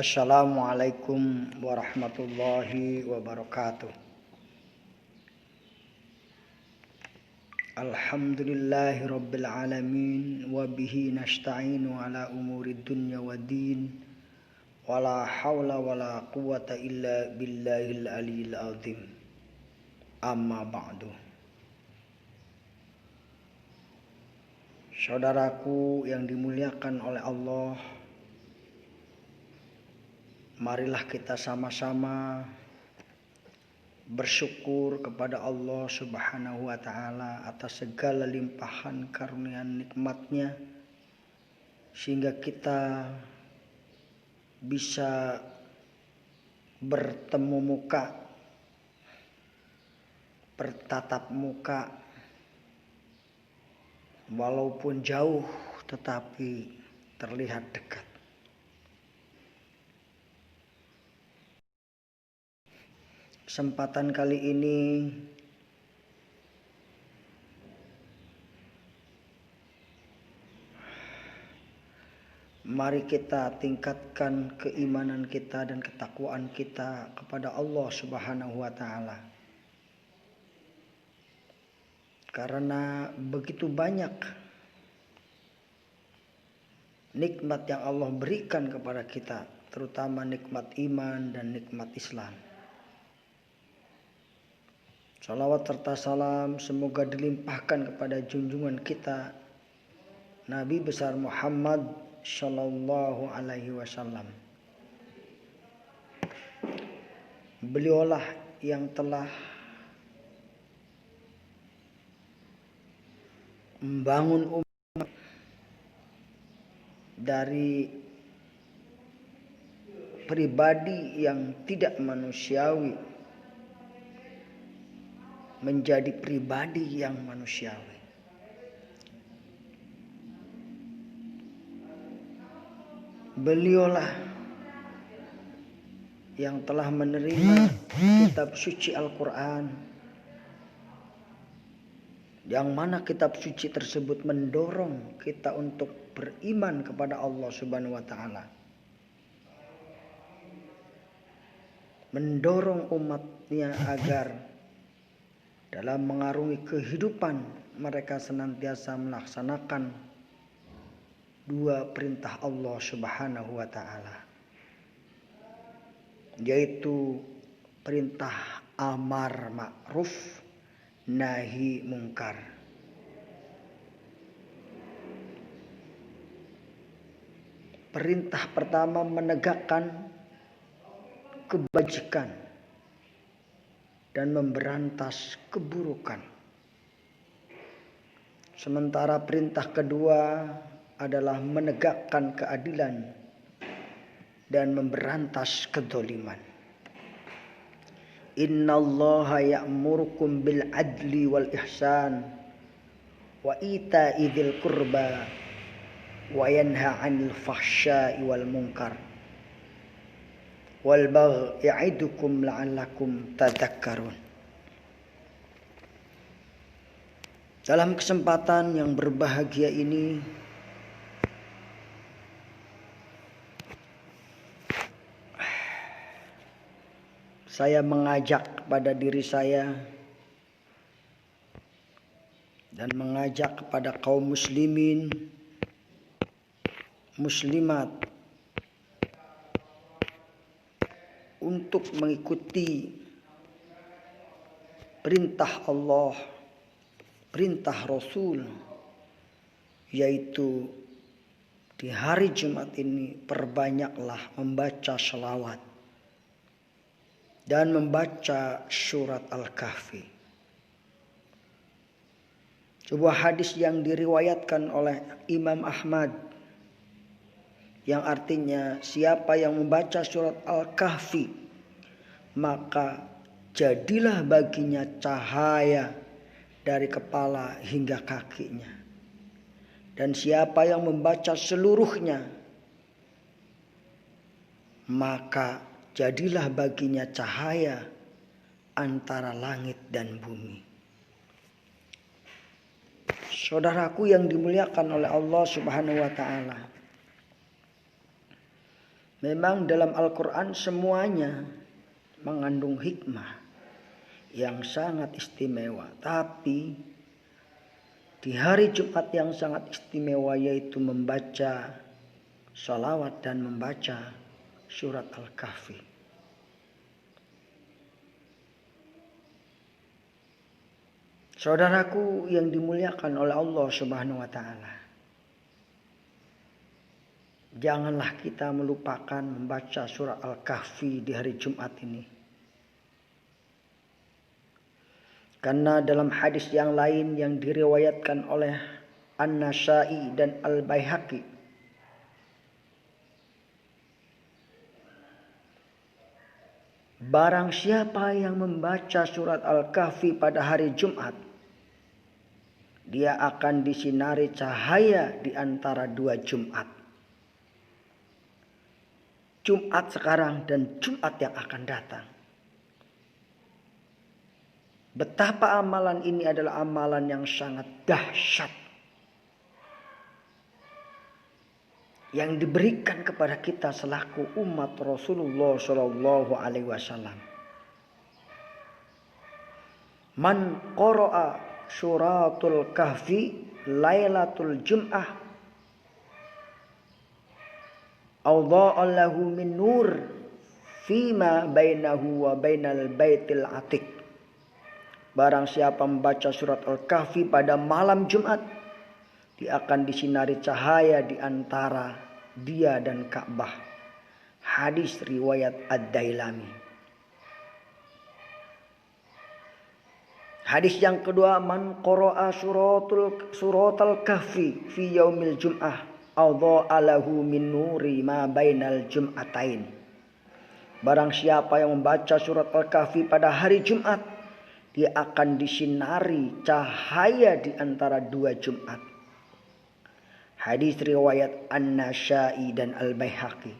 Assalamualaikum warahmatullahi wabarakatuh. Alhamdulillahi rabbil alamin wa bihi nasta'inu ala umuri dunya waddin wala hawla wala quwwata illa billahil aliyil azim. Amma ba'du. Saudaraku yang dimuliakan oleh Allah, marilah kita sama-sama bersyukur kepada Allah Subhanahu wa ta'ala atas segala limpahan karunia nikmatnya, sehingga kita bisa bertemu muka, bertatap muka, walaupun jauh tetapi terlihat dekat. Kesempatan kali ini mari kita tingkatkan keimanan kita dan ketakwaan kita kepada Allah Subhanahu wa ta'ala. Karena begitu banyak nikmat yang Allah berikan kepada kita, terutama nikmat iman dan nikmat Islam. Salawat serta salam semoga dilimpahkan kepada junjungan kita Nabi besar Muhammad sallallahu alaihi wasallam. Beliaulah yang telah membangun umat dari pribadi yang tidak manusiawi menjadi pribadi yang manusiawi. Beliaulah yang telah menerima kitab suci Al-Quran, yang mana kitab suci tersebut mendorong kita untuk beriman kepada Allah Subhanahu wa ta'ala, mendorong umatnya agar dalam mengarungi kehidupan mereka senantiasa melaksanakan dua perintah Allah Subhanahu wa ta'ala, yaitu perintah amar ma'ruf nahi mungkar. Perintah pertama menegakkan kebajikan dan memberantas keburukan. Sementara perintah kedua adalah menegakkan keadilan dan memberantas kedzaliman. Innallaha ya'murukum bil adli wal ihsan wa ita'i dzil qurba wa yanha 'anil fahsya'i wal munkar wal baghi ya'idukum la'allakum tadhakkarun. Dalam kesempatan yang berbahagia ini, saya mengajak kepada diri saya dan mengajak kepada kaum muslimin, muslimat untuk mengikuti perintah Allah, perintah Rasul, yaitu di hari Jumat ini perbanyaklah membaca shalawat dan membaca surat Al-Kahfi. Sebuah hadis yang diriwayatkan oleh Imam Ahmad yang artinya siapa yang membaca surat Al-Kahfi maka jadilah baginya cahaya dari kepala hingga kakinya. Dan siapa yang membaca seluruhnya maka jadilah baginya cahaya antara langit dan bumi. Saudaraku yang dimuliakan oleh Allah Subhanahu wa taala. Memang dalam Al-Qur'an semuanya mengandung hikmah yang sangat istimewa. Tapi di hari Jumat yang sangat istimewa yaitu membaca sholawat dan membaca surat Al-Kahfi. Saudaraku yang dimuliakan oleh Allah Subhanahu wa taala. Janganlah kita melupakan membaca surat Al-Kahfi di hari Jumat ini. Karena dalam hadis yang lain yang diriwayatkan oleh An-Nasa'i dan Al-Baihaqi, barang siapa yang membaca surat Al-Kahfi pada hari Jumat, dia akan disinari cahaya di antara dua Jumat. Jumat sekarang dan Jumat yang akan datang. Betapa amalan ini adalah amalan yang sangat dahsyat. Yang diberikan kepada kita selaku umat Rasulullah Shallallahu Alaihi Wasallam. Man qara'a suratul kahfi lailatul jum'ah Awda'a lahu min nur fima bainahu wa bainal baitil atiq. Barang siapa membaca surat Al-Kahfi pada malam Jumat, dia akan disinari cahaya di antara dia dan Ka'bah. Hadis riwayat Ad-Dailami. Hadis yang kedua, man qara'a suratul kahfi fi yaumil jum'ah Awda'a lahu min nuri ma bainal jum'atain. Barang siapa yang membaca surat Al-Kahfi pada hari Jumat, dia akan disinari cahaya di antara dua Jumat. Hadis riwayat An-Nasa'i dan Al-Baihaqi.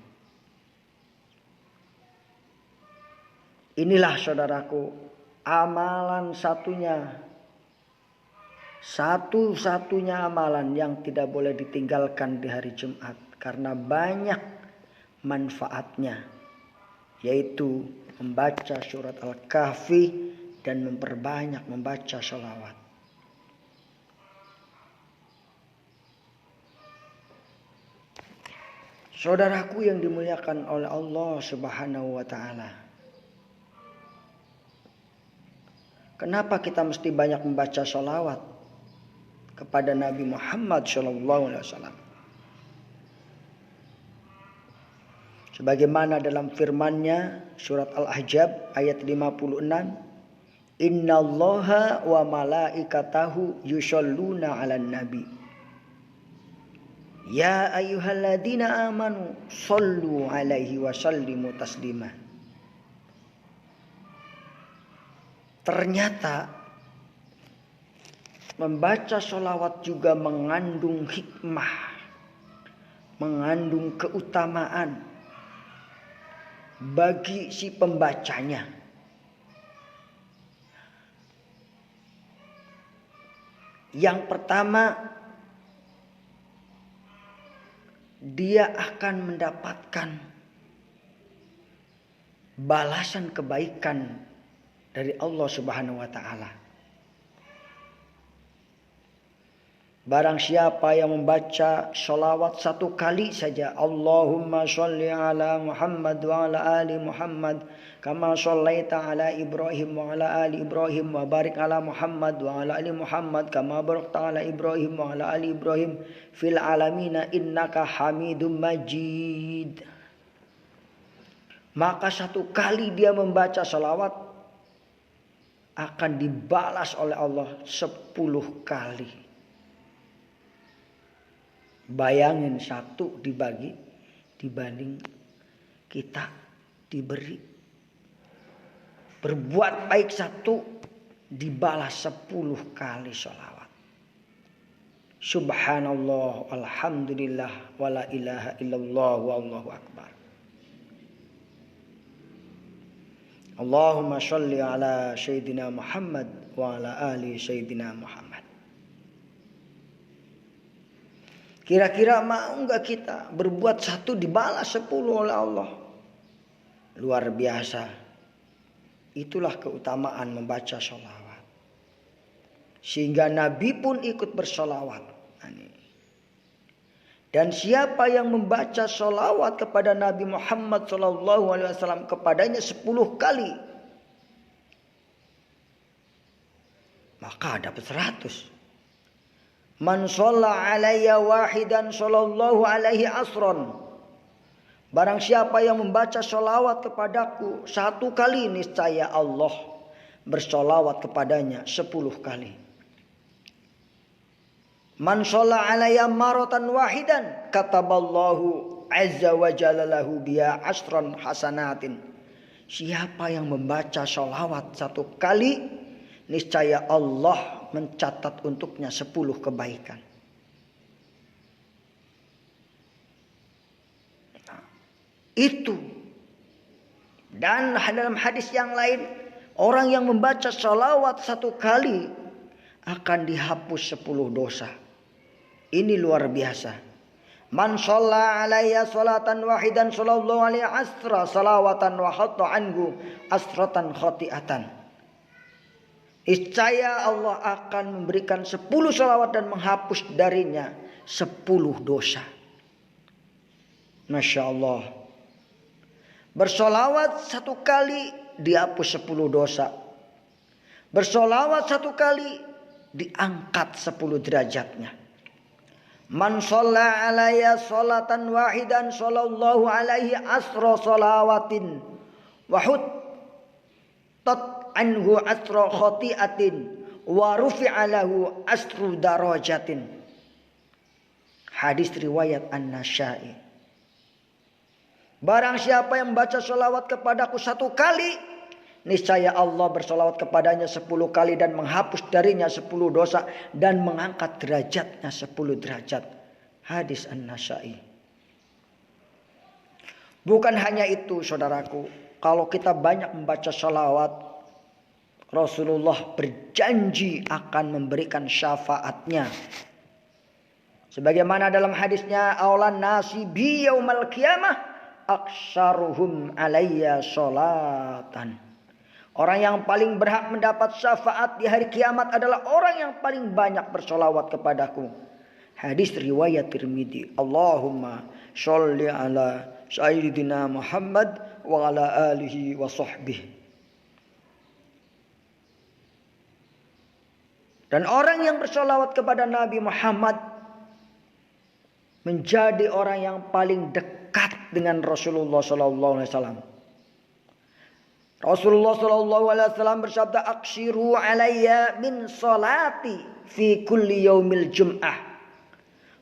Inilah saudaraku amalan satu-satunya amalan yang tidak boleh ditinggalkan di hari Jumat karena banyak manfaatnya, yaitu membaca surat Al-Kahfi dan memperbanyak membaca sholawat. Saudaraku yang dimuliakan oleh Allah Subhanahu wa taala. Kenapa kita mesti banyak membaca sholawat kepada Nabi Muhammad SAW? Sebagaimana dalam firman-Nya surat Al-Ahzab ayat 56, Innallaha wa malaikatahu yusholluna 'alan nabi. Ya ayyuhalladzina amanu shollu 'alaihi wa sallimu taslima. Ternyata membaca sholawat juga mengandung hikmah, mengandung keutamaan bagi si pembacanya. Yang pertama, dia akan mendapatkan balasan kebaikan dari Allah Subhanahu wa taala. Barang siapa yang membaca sholawat satu kali saja, Allahumma sholli ala Muhammad wa ala ali Muhammad kama shollaita ala Ibrahim wa ala ali Ibrahim wa barik ala Muhammad wa ala ali Muhammad kama barakta ala Ibrahim wa ala ali Ibrahim fil alamina innaka Hamidum Majid. Maka satu kali dia membaca sholawat akan dibalas oleh Allah 10 kali. Bayangin 1 dibagi dibanding kita diberi berbuat baik 1 dibalas 10 kali sholawat. Subhanallah, alhamdulillah, wala ilaha illallah, wallahu akbar. Allahumma sholli ala Sayyidina Muhammad wa ala ali Sayyidina Muhammad. Kira-kira mau enggak kita berbuat 1 dibalas 10 oleh Allah? Luar biasa. Itulah keutamaan membaca sholawat. Sehingga Nabi pun ikut bersolawat. Dan siapa yang membaca sholawat kepada Nabi Muhammad SAW kepadanya 10 kali, maka dapat 100. Man shalla alayya wahidan sallallahu alaihi asron. Barang siapa yang membaca sholawat kepadaku 1 kali, niscaya Allah bersolawat kepadanya 10 kali. Man shalla alayya maratan wahidan kataballahu azza wa jalla lahu biha asran hasanatin. Siapa yang membaca sholawat 1 kali, niscaya Allah mencatat untuknya 10 kebaikan. Itu. Dan dalam hadis yang lain, orang yang membaca sholawat 1 kali akan dihapus 10 dosa. Ini luar biasa. Man shalla alayya salatan wahidan sallallahu alaihi asra salawatan wa hatta anhu asratan khati'atan. Niscaya Allah akan memberikan 10 sholawat dan menghapus darinya 10 dosa. Masya Allah. Bersolawat 1 kali dihapus 10 dosa. Bersolawat 1 kali diangkat 10 derajatnya. Man shalla alayya salatan wahidan sallallahu alaihi asra salawatin wa huttat anhu asra khati'atin wa rufi'a lahu asru darajatin. Hadis riwayat An-Nasa'i. Barang siapa yang membaca sholawat kepadaku 1 kali, niscaya Allah bersolawat kepadanya 10 kali dan menghapus darinya 10 dosa dan mengangkat derajatnya 10 derajat. Hadis An-Nasa'i. Bukan hanya itu saudaraku. Kalau kita banyak membaca sholawat, Rasulullah berjanji akan memberikan syafaatnya. Sebagaimana dalam hadisnya, aulan nasi bi yaumal qiyamah aksaruhum alayya sholatan. Orang yang paling berhak mendapat syafaat di hari kiamat adalah orang yang paling banyak bersolawat kepadaku. Hadis riwayat Tirmidzi. Allahumma sholli ala Sayyidina Muhammad wa ala alihi wa sahbihi. Dan orang yang bersolawat kepada Nabi Muhammad menjadi orang yang paling dekat dengan Rasulullah SAW. Rasulullah SAW bersabda, aksiru alayya min salati fi kulli yaumil jum'ah.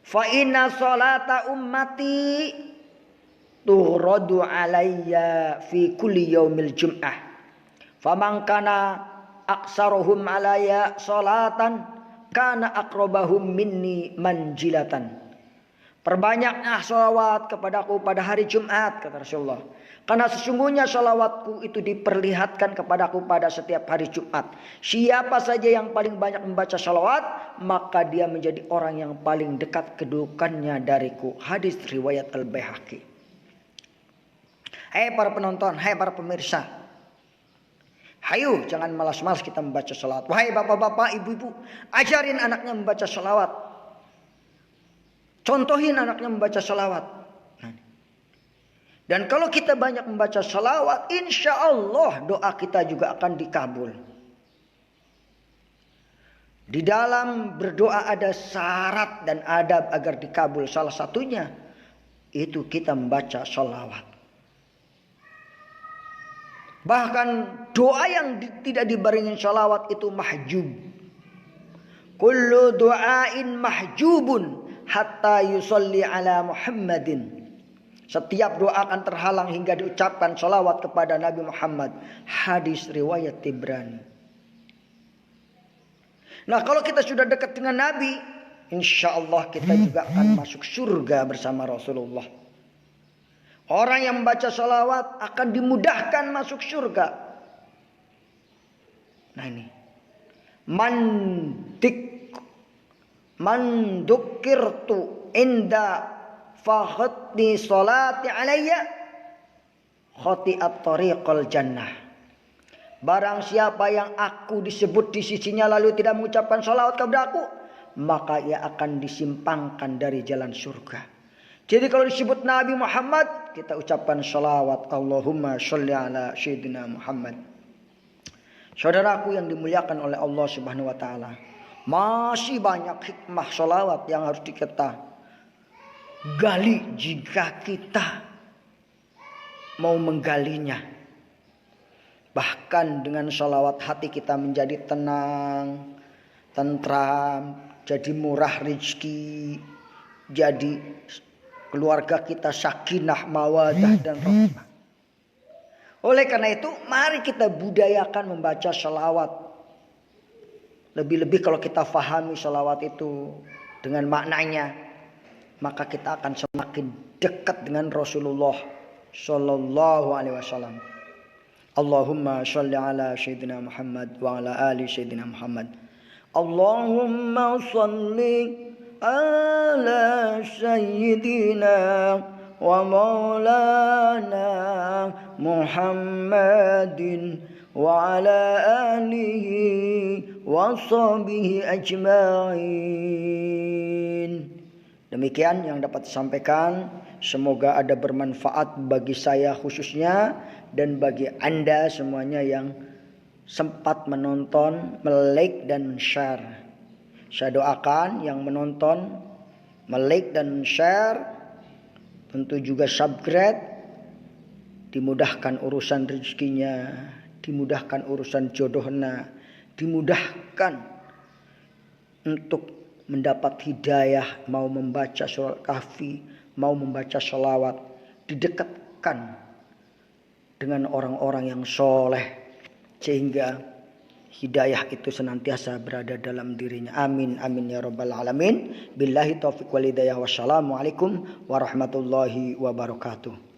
Fa inna salata ummati tuhradu alayya fi kulli yaumil jum'ah. Faman kana aksaruhum alayya salatan kana aqrabahum minni manjilatan. Perbanyaklah sholawat kepadaku pada hari Jumat, kata Rasulullah. Karena sesungguhnya sholawatku itu diperlihatkan kepadaku pada setiap hari Jumat. Siapa saja yang paling banyak membaca sholawat, maka dia menjadi orang yang paling dekat kedudukannya dariku. Hadis riwayat Al-Baihaqi. Hai para penonton, hai para pemirsa. Hayu, jangan malas-malas kita membaca sholawat. Wahai bapak-bapak, ibu-ibu, ajarin anaknya membaca sholawat. Contohin anaknya membaca sholawat. Dan kalau kita banyak membaca sholawat, insya Allah doa kita juga akan dikabul. Di dalam berdoa ada syarat dan adab agar dikabul. Salah satunya itu kita membaca sholawat. Bahkan doa yang tidak dibarengi sholawat itu mahjub. Kullu du'ain mahjubun hatta yusalli ala Muhammadin Setiap doa akan terhalang hingga diucapkan sholawat kepada Nabi Muhammad. Hadis riwayat Tibrani. Nah, kalau kita sudah dekat dengan Nabi, insya Allah kita juga akan masuk surga bersama Rasulullah. Orang yang membaca sholawat akan dimudahkan masuk surga. Nah ini. Mandukirtu inda fakhutni sholati alayya khati'at tariqal jannah. Barang siapa yang aku disebut di sisinya lalu tidak mengucapkan sholawat kepada aku, maka ia akan disimpangkan dari jalan surga. Jadi kalau disebut Nabi Muhammad, kita ucapkan sholawat. Allahumma sholli ala Sayyidina Muhammad. Saudaraku yang dimuliakan oleh Allah Subhanahu wa taala, masih banyak hikmah sholawat yang harus kita gali jika kita mau menggalinya. Bahkan dengan sholawat hati kita menjadi tenang, tentram, jadi murah rezeki, jadi keluarga kita sakinah, mawadah dan rahmah. Oleh karena itu, mari kita budayakan membaca sholawat. Lebih-lebih kalau kita fahami sholawat itu dengan maknanya, maka kita akan semakin dekat dengan Rasulullah Sallallahu Alaihi Wasallam. Allahumma sholli ala Sayyidina Muhammad wa ala ali Sayyidina Muhammad. Allahumma sholli ala Sayyidina wa maulana Muhammadin wa ala alihi wa sahbihi ajma'in. Demikian yang dapat disampaikan. Semoga ada bermanfaat bagi saya khususnya dan bagi Anda semuanya yang sempat menonton, like dan share. Saya doakan yang menonton, like dan share, tentu juga subscribe, dimudahkan urusan rezekinya, dimudahkan urusan jodohnya, dimudahkan untuk mendapat hidayah, mau membaca surat Kahfi, mau membaca sholawat, didekatkan dengan orang-orang yang soleh, sehingga hidayah itu senantiasa berada dalam dirinya. Amin amin ya rabbal alamin. Billahi taufiq wal hidayah. Wassalamualaikum warahmatullahi wabarakatuh.